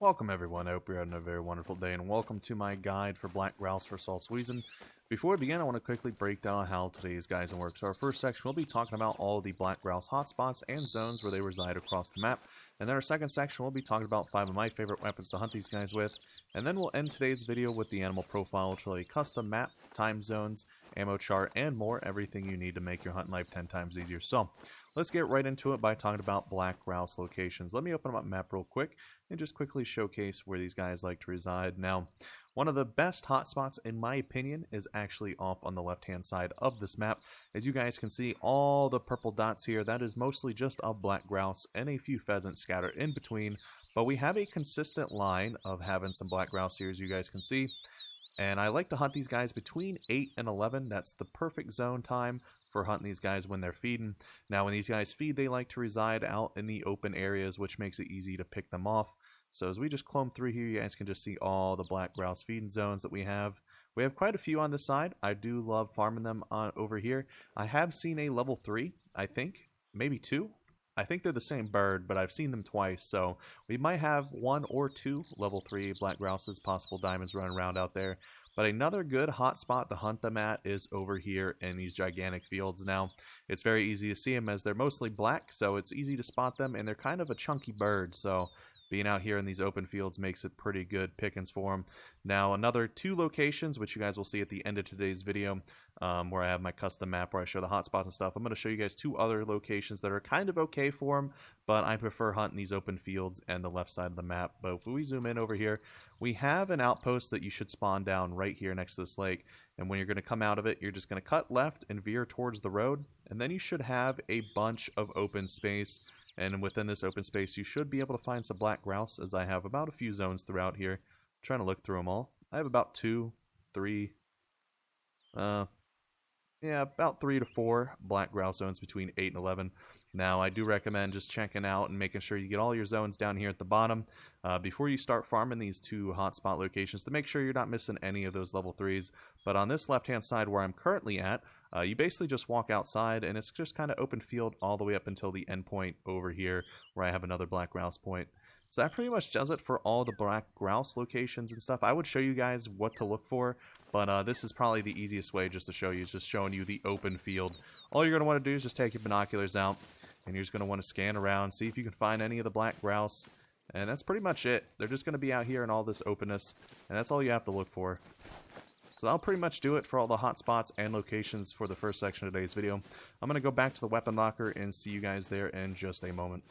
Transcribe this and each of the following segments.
Welcome everyone, I hope you're having a very wonderful day, and welcome to my guide for Black Grouse for Salzwiesen. Before we begin, I want to quickly break down how today's guide works. So our first section, we'll be talking about all the Black Grouse hotspots and zones where they reside across the map. And then our second section, we'll be talking about 5 of my favorite weapons to hunt these guys with. And then we'll end today's video with the animal profile, which will be a custom map, time zones, ammo chart, and more, everything you need to make your hunting life 10 times easier. So, let's get right into it by talking about Black Grouse locations. Let me open up a map real quick and just quickly showcase where these guys like to reside. Now, one of the best hotspots, in my opinion, is actually off on the left-hand side of this map. As you guys can see, all the purple dots here, that is mostly just a Black Grouse and a few pheasants scattered in between. But we have a consistent line of having some Black Grouse here, as you guys can see. And I like to hunt these guys between 8 and 11. That's the perfect zone time for hunting these guys when they're feeding. Now, when these guys feed, they like to reside out in the open areas, which makes it easy to pick them off. So as we just clone through here, you guys can just see all the Black Grouse feeding zones that we have. We have quite a few on this side. I do love farming them on over here. I have seen a level 3, I think, maybe 2. I think they're the same bird, but I've seen them twice, so we might have 1 or 2 level 3 Black Grouses, possible diamonds running around out there. But another good hot spot to hunt them at is over here in these gigantic fields. Now, it's very easy to see them as they're mostly black, so it's easy to spot them, and they're kind of a chunky bird, so being out here in these open fields makes it pretty good pickings for them. Now, another 2 locations, which you guys will see at the end of today's video, where I have my custom map where I show the hotspots and stuff. I'm going to show you guys 2 other locations that are kind of okay for them, but I prefer hunting these open fields and the left side of the map. But if we zoom in over here, we have an outpost that you should spawn down right here next to this lake. And when you're going to come out of it, you're just going to cut left and veer towards the road. And then you should have a bunch of open space. And within this open space, you should be able to find some Black Grouse, as I have about a few zones throughout here. I'm trying to look through them all. I have about 2, 3, about 3 to 4 Black Grouse zones between 8 and 11. Now, I do recommend just checking out and making sure you get all your zones down here at the bottom before you start farming these 2 hotspot locations to make sure you're not missing any of those level 3s. But on this left-hand side where I'm currently at, you basically just walk outside, and it's just kind of open field all the way up until the end point over here where I have another Black Grouse point. So that pretty much does it for all the Black Grouse locations and stuff. I would show you guys what to look for, but this is probably the easiest way just to show you, is just showing you the open field. All you're going to want to do is just take your binoculars out, and you're just going to want to scan around, see if you can find any of the Black Grouse, and that's pretty much it. They're just going to be out here in all this openness, and that's all you have to look for. So that'll pretty much do it for all the hotspots and locations for the first section of today's video. I'm going to go back to the weapon locker and see you guys there in just a moment.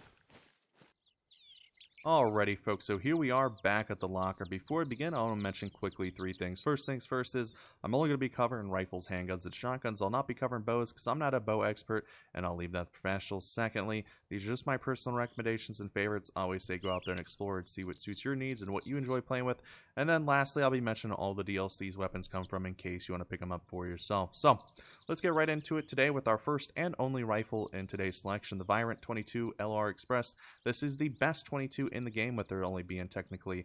Alrighty folks, so here we are back at the locker. Before I begin, I want to mention quickly 3 things. First things first is, I'm only going to be covering rifles, handguns, and shotguns. I'll not be covering bows because I'm not a bow expert, and I'll leave that to professionals. Secondly, these are just my personal recommendations and favorites. I always say go out there and explore and see what suits your needs and what you enjoy playing with. And then lastly, I'll be mentioning all the DLCs weapons come from in case you want to pick them up for yourself. So, let's get right into it today with our first and only rifle in today's selection, the Virant 22 LR Express. This is the best 22 in the game, with there only being technically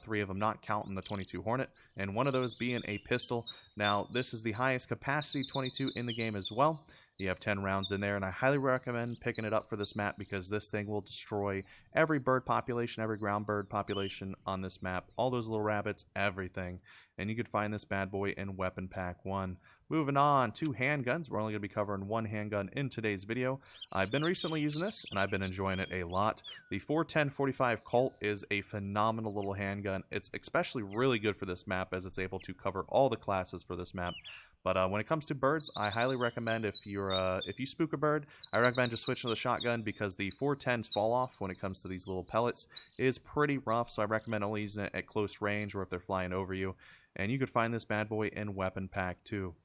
3 of them, not counting the 22 Hornet, and one of those being a pistol. Now, this is the highest capacity 22 in the game as well. You have 10 rounds in there, and I highly recommend picking it up for this map because this thing will destroy every bird population, every ground bird population on this map, all those little rabbits, everything. And you could find this bad boy in Weapon Pack 1. Moving on to handguns. We're only going to be covering 1 handgun in today's video. I've been recently using this, and I've been enjoying it a lot. The 410-45 Colt is a phenomenal little handgun. It's especially really good for this map as it's able to cover all the classes for this map. But when it comes to birds, I highly recommend if you spook a bird, I recommend just switching to the shotgun because the 410's fall off when it comes to these little pellets is pretty rough. So I recommend only using it at close range or if they're flying over you. And you could find this bad boy in Weapon Pack 2.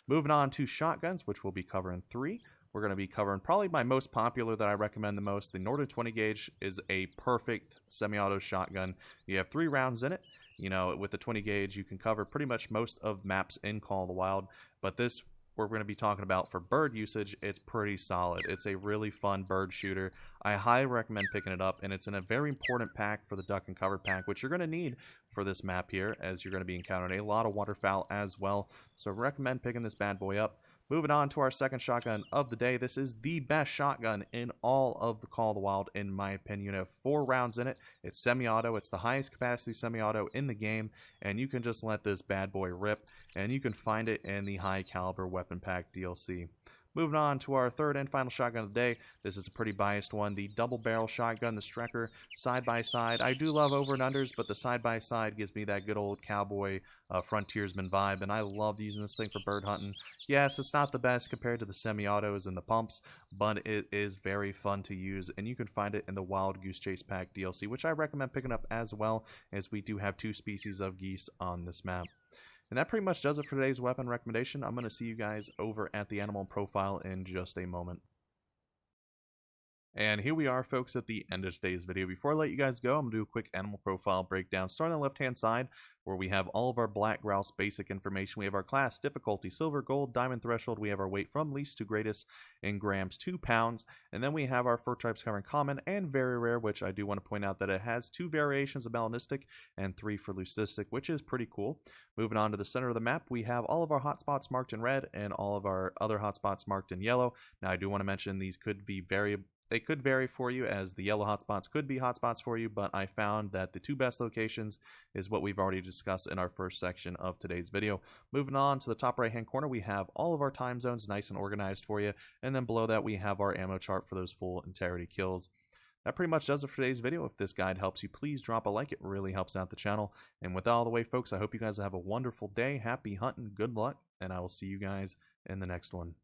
Moving on to shotguns, which we'll be covering 3. We're going to be covering probably my most popular that I recommend the most. The Northern 20 gauge is a perfect semi-auto shotgun. You have 3 rounds in it. You know, with the 20 gauge, you can cover pretty much most of maps in Call of the Wild. But this, we're going to be talking about for bird usage, it's pretty solid. It's a really fun bird shooter. I highly recommend picking it up, and it's in a very important pack for the duck and cover pack, which you're going to need for this map here, as you're going to be encountering a lot of waterfowl as well. So I recommend picking this bad boy up. Moving on to our second shotgun of the day. This is the best shotgun in all of the Call of the Wild, in my opinion. You have 4 rounds in it. It's semi-auto. It's the highest capacity semi-auto in the game, and you can just let this bad boy rip, and you can find it in the high caliber weapon pack DLC. Moving on to our third and final shotgun of the day. This is a pretty biased one. The double barrel shotgun, the Strecker, side by side. I do love over and unders, but the side by side gives me that good old cowboy frontiersman vibe, and I love using this thing for bird hunting. Yes, it's not the best compared to the semi-autos and the pumps, but it is very fun to use, and you can find it in the Wild Goose Chase Pack DLC, which I recommend picking up as well, as we do have 2 species of geese on this map. And that pretty much does it for today's weapon recommendation. I'm going to see you guys over at the animal profile in just a moment. And here we are, folks, at the end of today's video. Before I let you guys go, I'm going to do a quick animal profile breakdown. Starting on the left-hand side, where we have all of our black grouse basic information. We have our class, difficulty, silver, gold, diamond threshold. We have our weight from least to greatest in grams, 2 pounds. And then we have our fur types covering common and very rare, which I do want to point out that it has 2 variations of melanistic and 3 for leucistic, which is pretty cool. Moving on to the center of the map, we have all of our hotspots marked in red and all of our other hotspots marked in yellow. Now, I do want to mention these could be They could vary for you, as the yellow hotspots could be hotspots for you, but I found that the 2 best locations is what we've already discussed in our first section of today's video. Moving on to the top right hand corner, we have all of our time zones nice and organized for you, and then below that we have our ammo chart for those full integrity kills. That pretty much does it for today's video. If this guide helps you, please drop a like. It really helps out the channel. And with that all the way, folks, I hope you guys have a wonderful day. Happy hunting, good luck, and I will see you guys in the next one.